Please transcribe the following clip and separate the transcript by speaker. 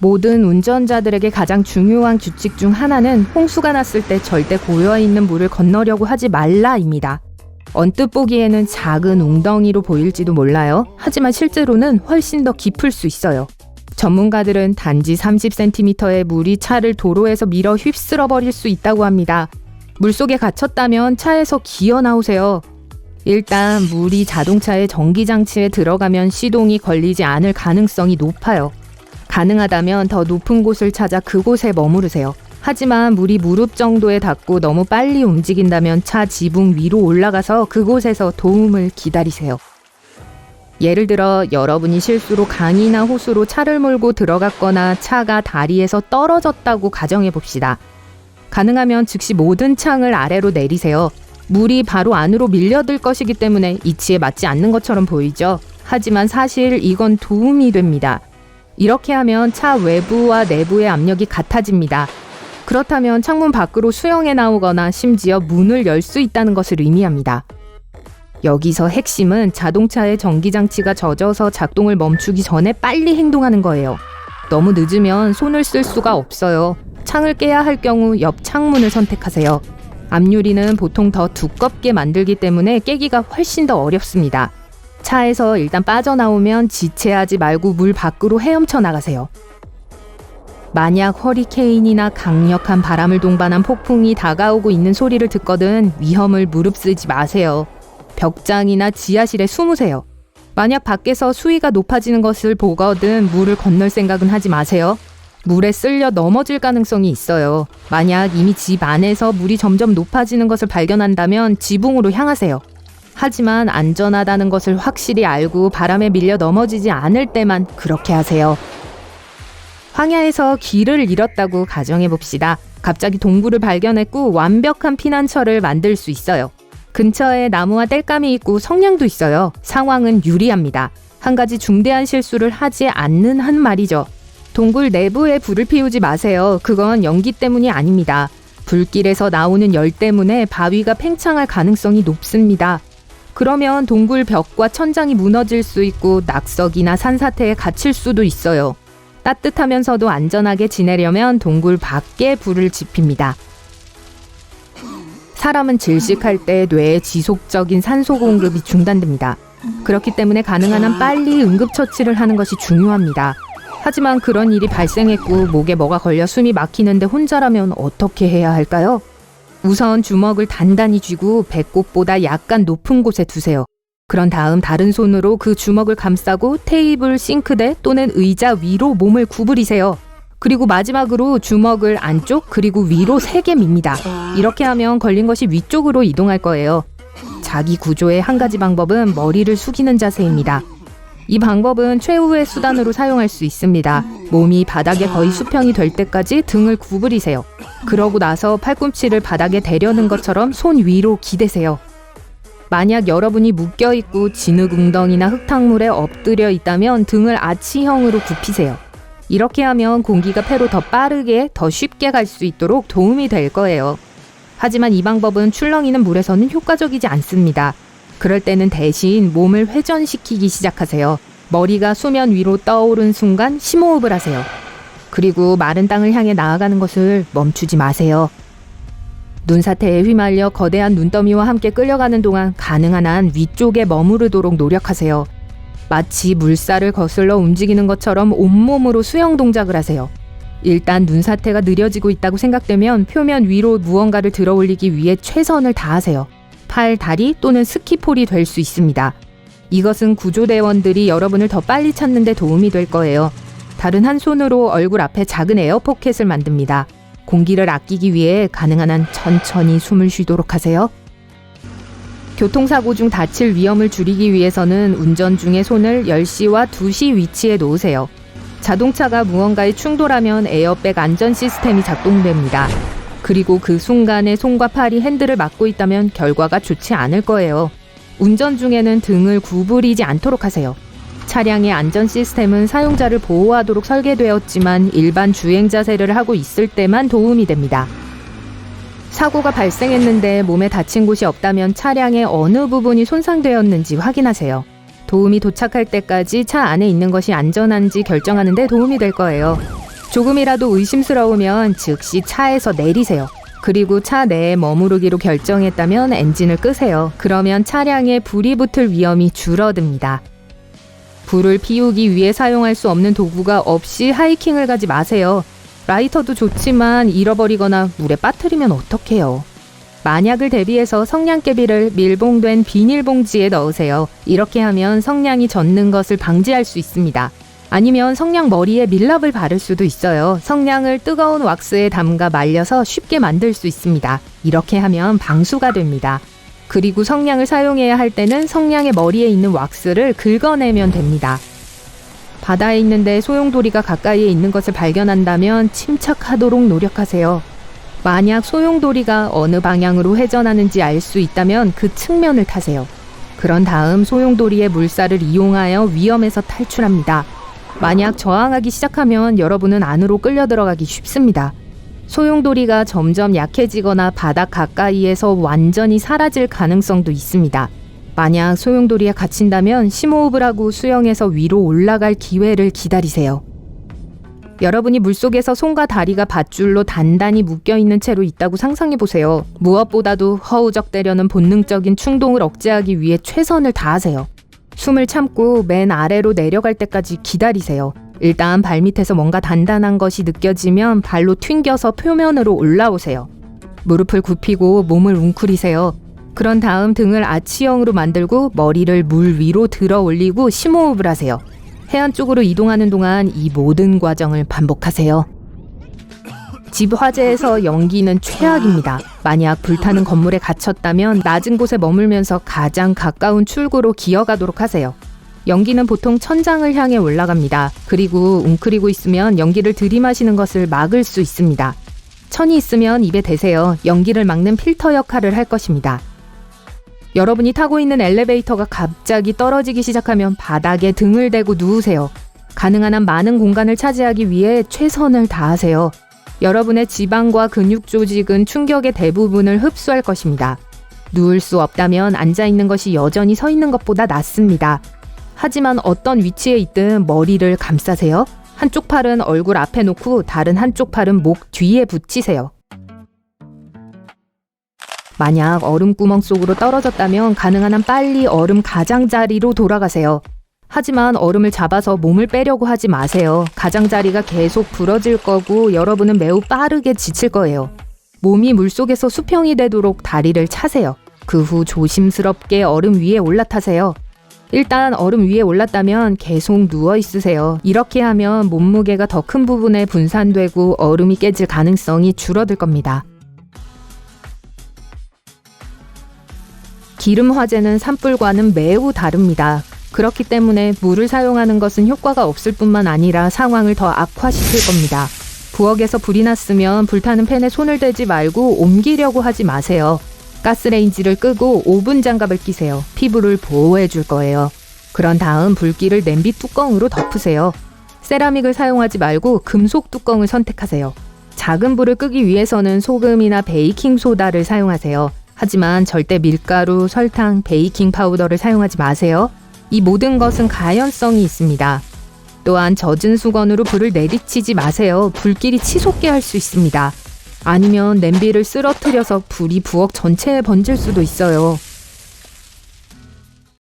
Speaker 1: 모든 운전자들에게 가장 중요한 규칙 중 하나는 홍수가 났을 때 절대 고여있는 물을 건너려고 하지 말라입니다. 언뜻 보기에는 작은 웅덩이로 보일지도 몰라요. 하지만 실제로는 훨씬 더 깊을 수 있어요. 전문가들은 단지 30cm의 물이 차를 도로에서 밀어 휩쓸어 버릴 수 있다고 합니다. 물속에 갇혔다면 차에서 기어 나오세요. 일단 물이 자동차의 전기장치에 들어가면 시동이 걸리지 않을 가능성이 높아요. 가능하다면 더 높은 곳을 찾아 그곳에 머무르세요. 하지만 물이 무릎 정도에 닿고 너무 빨리 움직인다면 차 지붕 위로 올라가서 그곳에서 도움을 기다리세요. 예를 들어 여러분이 실수로 강이나 호수로 차를 몰고 들어갔거나 차가 다리에서 떨어졌다고 가정해 봅시다. 가능하면 즉시 모든 창을 아래로 내리세요. 물이 바로 안으로 밀려들 것이기 때문에 이치에 맞지 않는 것처럼 보이죠? 하지만 사실 이건 도움이 됩니다. 이렇게 하면 차 외부와 내부의 압력이 같아집니다. 그렇다면 창문 밖으로 수영해 나오거나 심지어 문을 열 수 있다는 것을 의미합니다. 여기서 핵심은 자동차의 전기장치가 젖어서 작동을 멈추기 전에 빨리 행동하는 거예요. 너무 늦으면 손을 쓸 수가 없어요. 창을 깨야 할 경우 옆 창문을 선택하세요. 앞유리는 보통 더 두껍게 만들기 때문에 깨기가 훨씬 더 어렵습니다. 차에서 일단 빠져나오면 지체하지 말고 물 밖으로 헤엄쳐 나가세요. 만약 허리케인이나 강력한 바람을 동반한 폭풍이 다가오고 있는 소리를 듣거든 위험을 무릅쓰지 마세요. 벽장이나 지하실에 숨으세요. 만약 밖에서 수위가 높아지는 것을 보거든 물을 건널 생각은 하지 마세요. 물에 쓸려 넘어질 가능성이 있어요. 만약 이미 집 안에서 물이 점점 높아지는 것을 발견한다면 지붕으로 향하세요. 하지만 안전하다는 것을 확실히 알고 바람에 밀려 넘어지지 않을 때만 그렇게 하세요. 황야에서 길을 잃었다고 가정해봅시다. 갑자기 동굴을 발견했고 완벽한 피난처를 만들 수 있어요. 근처에 나무와 땔감이 있고 성냥도 있어요. 상황은 유리합니다. 한 가지 중대한 실수를 하지 않는 한 말이죠. 동굴 내부에 불을 피우지 마세요. 그건 연기 때문이 아닙니다. 불길에서 나오는 열 때문에 바위가 팽창할 가능성이 높습니다. 그러면 동굴 벽과 천장이 무너질 수 있고 낙석이나 산사태에 갇힐 수도 있어요. 따뜻하면서도 안전하게 지내려면 동굴 밖에 불을 지핍니다. 사람은 질식할 때 뇌의 지속적인 산소 공급이 중단됩니다. 그렇기 때문에 가능한 한 빨리 응급처치를 하는 것이 중요합니다. 하지만 그런 일이 발생했고 목에 뭐가 걸려 숨이 막히는데 혼자라면 어떻게 해야 할까요? 우선 주먹을 단단히 쥐고 배꼽보다 약간 높은 곳에 두세요. 그런 다음 다른 손으로 그 주먹을 감싸고 테이블, 싱크대 또는 의자 위로 몸을 구부리세요. 그리고 마지막으로 주먹을 안쪽 그리고 위로 3개 밉니다. 이렇게 하면 걸린 것이 위쪽으로 이동할 거예요. 자기 구조의 한 가지 방법은 머리를 숙이는 자세입니다. 이 방법은 최후의 수단으로 사용할 수 있습니다. 몸이 바닥에 거의 수평이 될 때까지 등을 구부리세요. 그러고 나서 팔꿈치를 바닥에 대려는 것처럼 손 위로 기대세요. 만약 여러분이 묶여있고 진흙웅덩이나 흙탕물에 엎드려 있다면 등을 아치형으로 굽히세요. 이렇게 하면 공기가 폐로 더 빠르게, 더 쉽게 갈 수 있도록 도움이 될 거예요. 하지만 이 방법은 출렁이는 물에서는 효과적이지 않습니다. 그럴 때는 대신 몸을 회전시키기 시작하세요. 머리가 수면 위로 떠오른 순간 심호흡을 하세요. 그리고 마른 땅을 향해 나아가는 것을 멈추지 마세요. 눈사태에 휘말려 거대한 눈더미와 함께 끌려가는 동안 가능한 한 위쪽에 머무르도록 노력하세요. 마치 물살을 거슬러 움직이는 것처럼 온몸으로 수영 동작을 하세요. 일단 눈사태가 느려지고 있다고 생각되면 표면 위로 무언가를 들어 올리기 위해 최선을 다하세요. 팔, 다리 또는 스키폴이 될 수 있습니다. 이것은 구조대원들이 여러분을 더 빨리 찾는 데 도움이 될 거예요. 다른 한 손으로 얼굴 앞에 작은 에어포켓을 만듭니다. 공기를 아끼기 위해 가능한 한 천천히 숨을 쉬도록 하세요. 교통사고 중 다칠 위험을 줄이기 위해서는 운전 중에 손을 10시와 2시 위치에 놓으세요. 자동차가 무언가에 충돌하면 에어백 안전 시스템이 작동됩니다. 그리고 그 순간에 손과 팔이 핸들을 막고 있다면 결과가 좋지 않을 거예요. 운전 중에는 등을 구부리지 않도록 하세요. 차량의 안전 시스템은 사용자를 보호하도록 설계되었지만 일반 주행 자세를 하고 있을 때만 도움이 됩니다. 사고가 발생했는데 몸에 다친 곳이 없다면 차량의 어느 부분이 손상되었는지 확인하세요. 도움이 도착할 때까지 차 안에 있는 것이 안전한지 결정하는 데 도움이 될 거예요. 조금이라도 의심스러우면 즉시 차에서 내리세요. 그리고 차 내에 머무르기로 결정했다면 엔진을 끄세요. 그러면 차량에 불이 붙을 위험이 줄어듭니다. 불을 피우기 위해 사용할 수 없는 도구가 없이 하이킹을 가지 마세요. 라이터도 좋지만 잃어버리거나 물에 빠뜨리면 어떡해요. 만약을 대비해서 성냥개비를 밀봉된 비닐봉지에 넣으세요. 이렇게 하면 성냥이 젖는 것을 방지할 수 있습니다. 아니면 성냥 머리에 밀랍을 바를 수도 있어요. 성냥을 뜨거운 왁스에 담가 말려서 쉽게 만들 수 있습니다. 이렇게 하면 방수가 됩니다. 그리고 성냥을 사용해야 할 때는 성냥의 머리에 있는 왁스를 긁어내면 됩니다. 바다에 있는데 소용돌이가 가까이에 있는 것을 발견한다면 침착하도록 노력하세요. 만약 소용돌이가 어느 방향으로 회전하는지 알 수 있다면 그 측면을 타세요. 그런 다음 소용돌이의 물살을 이용하여 위험에서 탈출합니다. 만약 저항하기 시작하면 여러분은 안으로 끌려 들어가기 쉽습니다. 소용돌이가 점점 약해지거나 바닥 가까이에서 완전히 사라질 가능성도 있습니다. 만약 소용돌이에 갇힌다면 심호흡을 하고 수영해서 위로 올라갈 기회를 기다리세요. 여러분이 물속에서 손과 다리가 밧줄로 단단히 묶여있는 채로 있다고 상상해보세요. 무엇보다도 허우적대려는 본능적인 충동을 억제하기 위해 최선을 다하세요. 숨을 참고 맨 아래로 내려갈 때까지 기다리세요. 일단 발밑에서 뭔가 단단한 것이 느껴지면 발로 튕겨서 표면으로 올라오세요. 무릎을 굽히고 몸을 웅크리세요. 그런 다음 등을 아치형으로 만들고 머리를 물 위로 들어 올리고 심호흡을 하세요. 해안 쪽으로 이동하는 동안 이 모든 과정을 반복하세요. 집 화재에서 연기는 최악입니다. 만약 불타는 건물에 갇혔다면 낮은 곳에 머물면서 가장 가까운 출구로 기어가도록 하세요. 연기는 보통 천장을 향해 올라갑니다. 그리고 웅크리고 있으면 연기를 들이마시는 것을 막을 수 있습니다. 천이 있으면 입에 대세요. 연기를 막는 필터 역할을 할 것입니다. 여러분이 타고 있는 엘리베이터가 갑자기 떨어지기 시작하면 바닥에 등을 대고 누우세요. 가능한 한 많은 공간을 차지하기 위해 최선을 다하세요. 여러분의 지방과 근육 조직은 충격의 대부분을 흡수할 것입니다. 누울 수 없다면 앉아있는 것이 여전히 서 있는 것보다 낫습니다. 하지만 어떤 위치에 있든 머리를 감싸세요. 한쪽 팔은 얼굴 앞에 놓고 다른 한쪽 팔은 목 뒤에 붙이세요. 만약 얼음 구멍 속으로 떨어졌다면 가능한 한 빨리 얼음 가장자리로 돌아가세요. 하지만 얼음을 잡아서 몸을 빼려고 하지 마세요. 가장자리가 계속 부러질 거고 여러분은 매우 빠르게 지칠 거예요. 몸이 물속에서 수평이 되도록 다리를 차세요. 그 후 조심스럽게 얼음 위에 올라타세요. 일단 얼음 위에 올랐다면 계속 누워 있으세요. 이렇게 하면 몸무게가 더 큰 부분에 분산되고 얼음이 깨질 가능성이 줄어들 겁니다. 기름 화재는 산불과는 매우 다릅니다. 그렇기 때문에 물을 사용하는 것은 효과가 없을 뿐만 아니라 상황을 더 악화시킬 겁니다. 부엌에서 불이 났으면 불타는 팬에 손을 대지 말고 옮기려고 하지 마세요. 가스레인지를 끄고 오븐 장갑을 끼세요. 피부를 보호해 줄 거예요. 그런 다음 불길을 냄비 뚜껑으로 덮으세요. 세라믹을 사용하지 말고 금속 뚜껑을 선택하세요. 작은 불을 끄기 위해서는 소금이나 베이킹 소다를 사용하세요. 하지만 절대 밀가루, 설탕, 베이킹 파우더를 사용하지 마세요. 이 모든 것은 가연성이 있습니다. 또한 젖은 수건으로 불을 내리치지 마세요. 불길이 치솟게 할 수 있습니다. 아니면 냄비를 쓰러뜨려서 불이 부엌 전체에 번질 수도 있어요.